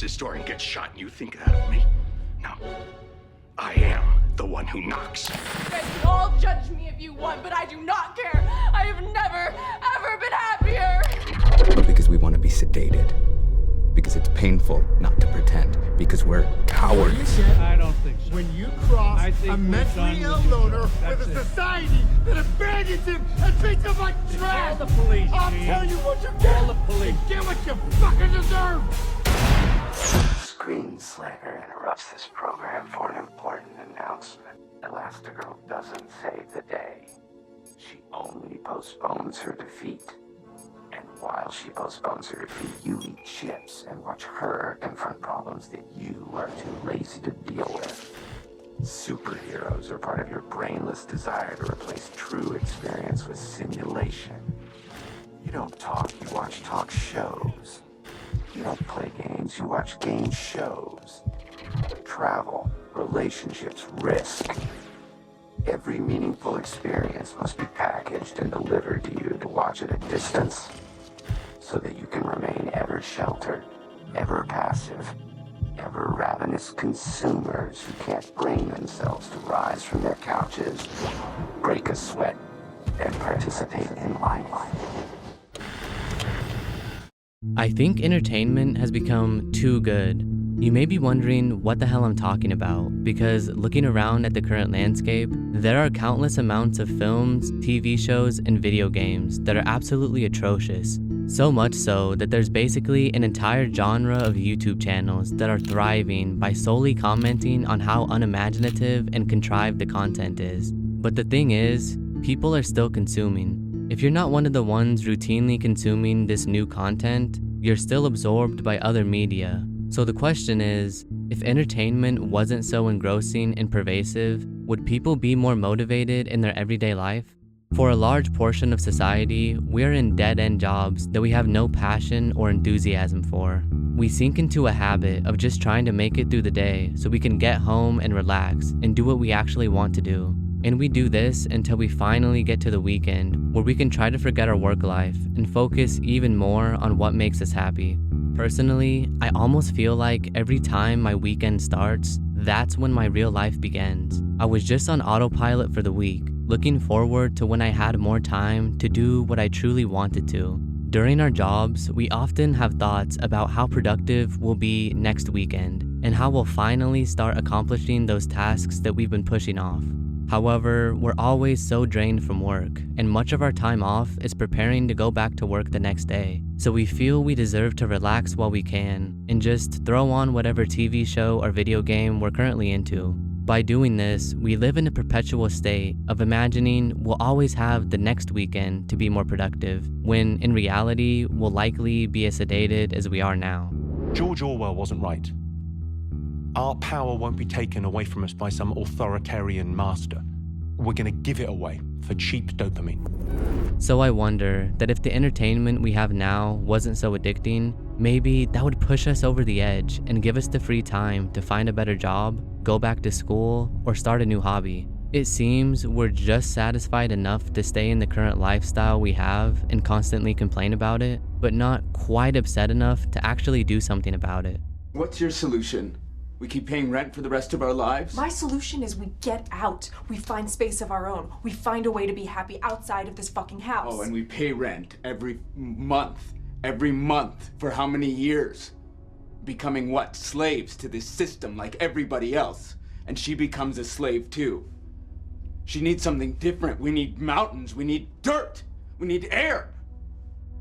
opens his door and gets shot and you think that of me? No. I am the one who knocks. You guys can all judge me if you want, but I do not care. I have never, ever been happier. But because we want to be sedated. Because it's painful not to pretend. Because we're cowards. I don't think so. When you cross a mentally ill loner with a society that abandons him and treats him like trash, Call the police, I'll Chief. tell you what you get. Call the police. You get what you fucking deserve. Screenslayer interrupts this program for an important announcement. Elastigirl doesn't save the day. She only postpones her defeat. And while she postpones her defeat, you eat chips and watch her confront problems that you are too lazy to deal with. Superheroes are part of your brainless desire to replace true experience with simulation. You don't talk, you watch talk shows. You don't play games, you watch game shows. Travel, relationships, risk. Every meaningful experience must be packaged and delivered to you to watch at a distance, so that you can remain ever sheltered, ever passive, ever ravenous consumers who can't bring themselves to rise from their couches, break a sweat, and participate in life. I think entertainment has become too good. You may be wondering what the hell I'm talking about, because looking around at the current landscape, there are countless amounts of films, TV shows, and video games that are absolutely atrocious. So much so that there's basically an entire genre of YouTube channels that are thriving by solely commenting on how unimaginative and contrived the content is. But the thing is, people are still consuming. If you're not one of the ones routinely consuming this new content, you're still absorbed by other media. So the question is, if entertainment wasn't so engrossing and pervasive, would people be more motivated in their everyday life? For a large portion of society, we're in dead-end jobs that we have no passion or enthusiasm for. We sink into a habit of just trying to make it through the day so we can get home and relax and do what we actually want to do. And we do this until we finally get to the weekend, where we can try to forget our work life and focus even more on what makes us happy. Personally, I almost feel like every time my weekend starts, that's when my real life begins. I was just on autopilot for the week, looking forward to when I had more time to do what I truly wanted to. During our jobs, we often have thoughts about how productive we'll be next weekend, and how we'll finally start accomplishing those tasks that we've been pushing off. However, we're always so drained from work, and much of our time off is preparing to go back to work the next day. So we feel we deserve to relax while we can, and just throw on whatever TV show or video game we're currently into. By doing this, we live in a perpetual state of imagining we'll always have the next weekend to be more productive, when in reality, we'll likely be as sedated as we are now. George Orwell wasn't right. Our power won't be taken away from us by some authoritarian master. We're gonna give it away for cheap dopamine. So I wonder that if the entertainment we have now wasn't so addicting, maybe that would push us over the edge and give us the free time to find a better job, go back to school, or start a new hobby. It seems we're just satisfied enough to stay in the current lifestyle we have and constantly complain about it, but not quite upset enough to actually do something about it. What's your solution? We keep paying rent for the rest of our lives? My solution is we get out. We find space of our own. We find a way to be happy outside of this fucking house. Oh, and we pay rent every month. Every month. For how many years? Becoming what? Slaves to this system like everybody else. And she becomes a slave too. She needs something different. We need mountains. We need dirt. We need air.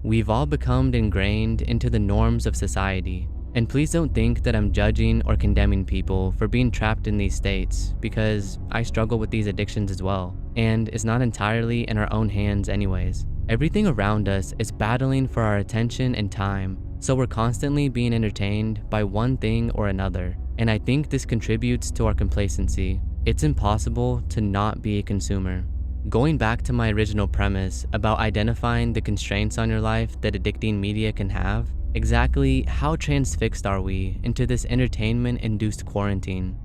We've all become ingrained into the norms of society. And please don't think that I'm judging or condemning people for being trapped in these states, because I struggle with these addictions as well, and it's not entirely in our own hands anyways. Everything around us is battling for our attention and time, so we're constantly being entertained by one thing or another, and I think this contributes to our complacency. It's impossible to not be a consumer. Going back to my original premise about identifying the constraints on your life that addicting media can have, exactly how transfixed are we into this entertainment-induced quarantine?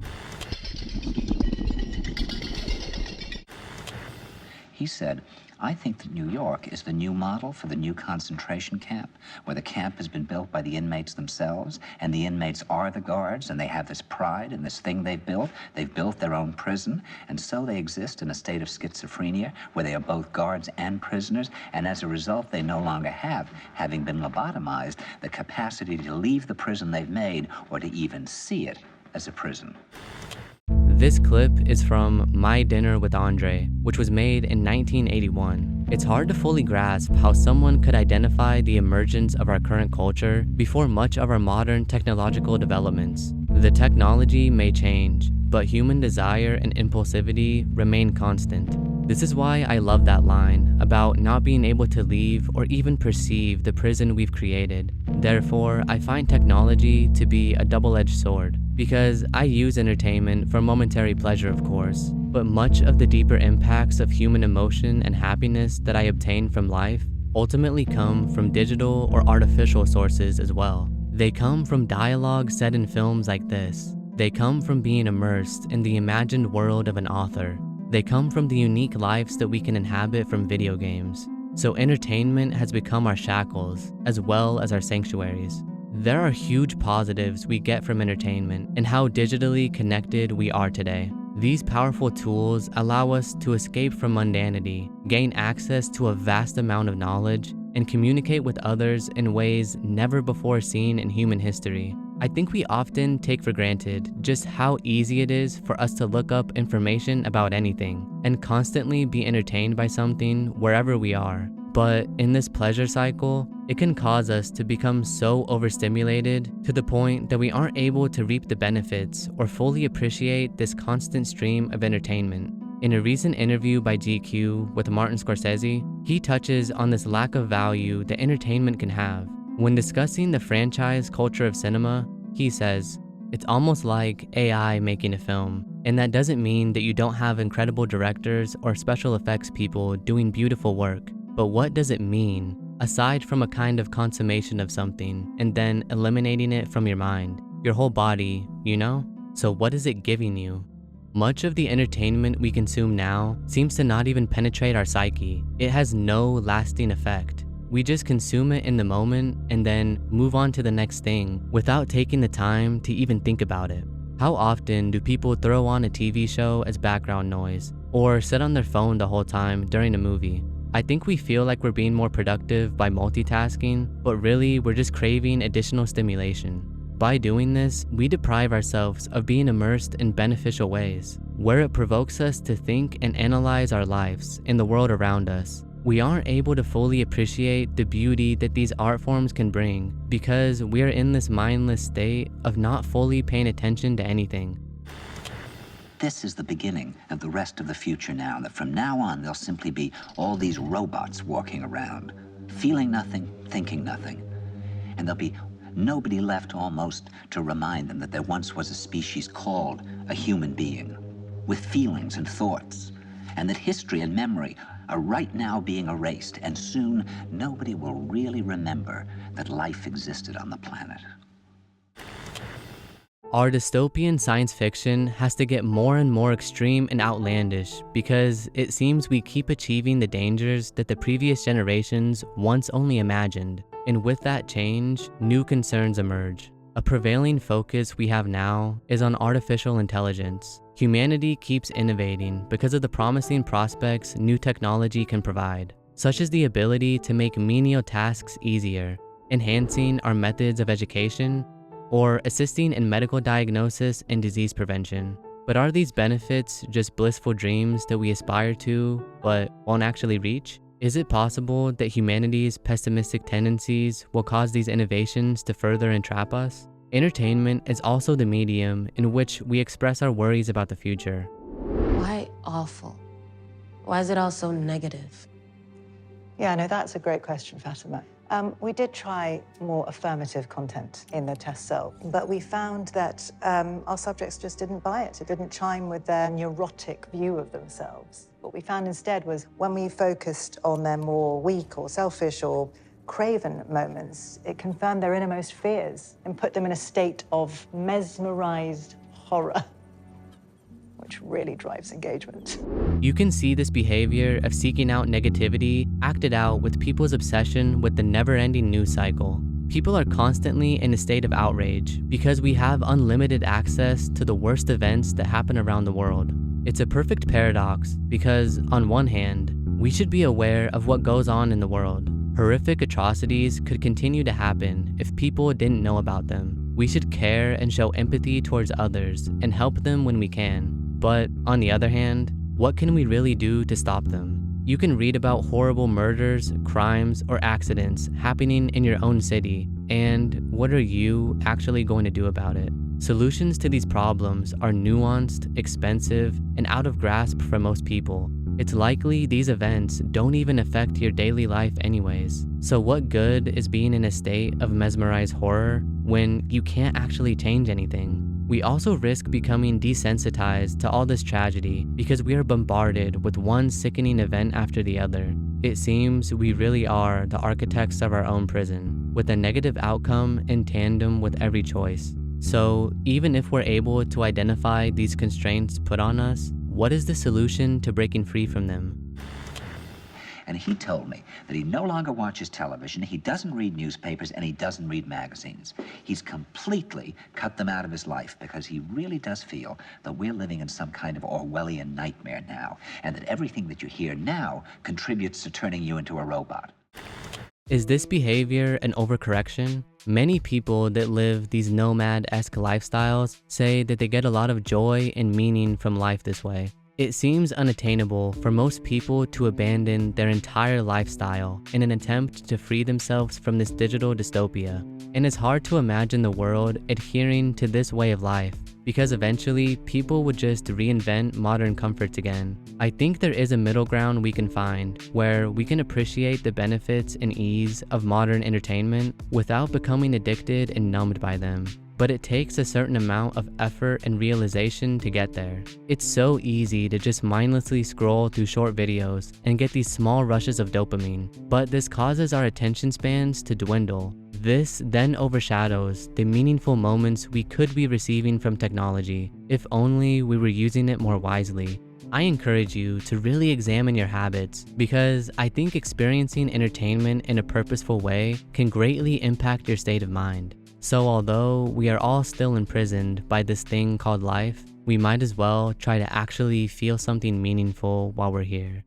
He said, I think that New York is the new model for the new concentration camp, where the camp has been built by the inmates themselves, and the inmates are the guards, and they have this pride in this thing they've built. They've built their own prison, and so they exist in a state of schizophrenia, where they are both guards and prisoners, and as a result, they no longer have, having been lobotomized, the capacity to leave the prison they've made, or to even see it as a prison. This clip is from My Dinner with Andre, which was made in 1981. It's hard to fully grasp how someone could identify the emergence of our current culture before much of our modern technological developments. The technology may change, but human desire and impulsivity remain constant. This is why I love that line about not being able to leave or even perceive the prison we've created. Therefore, I find technology to be a double-edged sword, because I use entertainment for momentary pleasure, of course, but much of the deeper impacts of human emotion and happiness that I obtain from life ultimately come from digital or artificial sources as well. They come from dialogue set in films like this. They come from being immersed in the imagined world of an author. They come from the unique lives that we can inhabit from video games. So entertainment has become our shackles, as well as our sanctuaries. There are huge positives we get from entertainment and how digitally connected we are today. These powerful tools allow us to escape from mundanity, gain access to a vast amount of knowledge, and communicate with others in ways never before seen in human history. I think we often take for granted just how easy it is for us to look up information about anything and constantly be entertained by something wherever we are. But in this pleasure cycle, it can cause us to become so overstimulated to the point that we aren't able to reap the benefits or fully appreciate this constant stream of entertainment. In a recent interview by GQ with Martin Scorsese, he touches on this lack of value that entertainment can have. When discussing the franchise culture of cinema, he says, "It's almost like AI making a film, and that doesn't mean that you don't have incredible directors or special effects people doing beautiful work. But what does it mean, aside from a kind of consummation of something and then eliminating it from your mind, your whole body, you know? So what is it giving you?" Much of the entertainment we consume now seems to not even penetrate our psyche. It has no lasting effect. We just consume it in the moment and then move on to the next thing without taking the time to even think about it. How often do people throw on a TV show as background noise or sit on their phone the whole time during a movie? I think we feel like we're being more productive by multitasking, but really we're just craving additional stimulation. By doing this, we deprive ourselves of being immersed in beneficial ways, where it provokes us to think and analyze our lives and the world around us. We aren't able to fully appreciate the beauty that these art forms can bring because we are in this mindless state of not fully paying attention to anything. This is the beginning of the rest of the future now, that from now on there'll simply be all these robots walking around, feeling nothing, thinking nothing. And there'll be nobody left almost to remind them that there once was a species called a human being, with feelings and thoughts, and that history and memory are right now being erased, and soon nobody will really remember that life existed on the planet. Our dystopian science fiction has to get more and more extreme and outlandish because it seems we keep achieving the dangers that the previous generations once only imagined. And with that change, new concerns emerge. A prevailing focus we have now is on artificial intelligence. Humanity keeps innovating because of the promising prospects new technology can provide, such as the ability to make menial tasks easier, enhancing our methods of education, or assisting in medical diagnosis and disease prevention. But are these benefits just blissful dreams that we aspire to, but won't actually reach? Is it possible that humanity's pessimistic tendencies will cause these innovations to further entrap us? Entertainment is also the medium in which we express our worries about the future. Why awful? Why is it all so negative? Yeah, no, that's a great question, Fatima. We did try more affirmative content in the test cell, but we found that our subjects just didn't buy it. It didn't chime with their neurotic view of themselves. What we found instead was when we focused on their more weak or selfish or craven moments, it confirmed their innermost fears and put them in a state of mesmerized horror, which really drives engagement. You can see this behavior of seeking out negativity acted out with people's obsession with the never-ending news cycle. People are constantly in a state of outrage because we have unlimited access to the worst events that happen around the world. It's a perfect paradox because, on one hand, we should be aware of what goes on in the world. Horrific atrocities could continue to happen if people didn't know about them. We should care and show empathy towards others and help them when we can. But, on the other hand, what can we really do to stop them? You can read about horrible murders, crimes, or accidents happening in your own city, and what are you actually going to do about it? Solutions to these problems are nuanced, expensive, and out of grasp for most people. It's likely these events don't even affect your daily life anyways. So what good is being in a state of mesmerized horror when you can't actually change anything? We also risk becoming desensitized to all this tragedy because we are bombarded with one sickening event after the other. It seems we really are the architects of our own prison, with a negative outcome in tandem with every choice. So even if we're able to identify these constraints put on us, what is the solution to breaking free from them? And he told me that he no longer watches television, he doesn't read newspapers, and he doesn't read magazines. He's completely cut them out of his life because he really does feel that we're living in some kind of Orwellian nightmare now, and that everything that you hear now contributes to turning you into a robot. Is this behavior an overcorrection? Many people that live these nomad-esque lifestyles say that they get a lot of joy and meaning from life this way. It seems unattainable for most people to abandon their entire lifestyle in an attempt to free themselves from this digital dystopia. And it's hard to imagine the world adhering to this way of life, because eventually people would just reinvent modern comforts again. I think there is a middle ground we can find where we can appreciate the benefits and ease of modern entertainment without becoming addicted and numbed by them. But it takes a certain amount of effort and realization to get there. It's so easy to just mindlessly scroll through short videos and get these small rushes of dopamine, but this causes our attention spans to dwindle. This then overshadows the meaningful moments we could be receiving from technology, if only we were using it more wisely. I encourage you to really examine your habits because I think experiencing entertainment in a purposeful way can greatly impact your state of mind. So although we are all still imprisoned by this thing called life, we might as well try to actually feel something meaningful while we're here.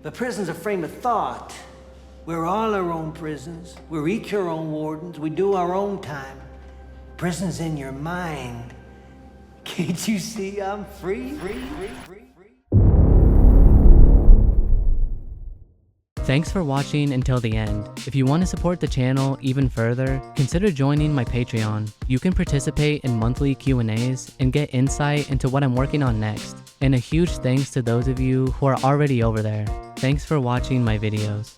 The prison's a frame of thought. We're all our own prisons. We're each our own wardens. We do our own time. Prison's in your mind. Can't you see I'm free? Thanks for watching until the end. If you want to support the channel even further, consider joining my Patreon. You can participate in monthly Q&As and get insight into what I'm working on next. And a huge thanks to those of you who are already over there. Thanks for watching my videos.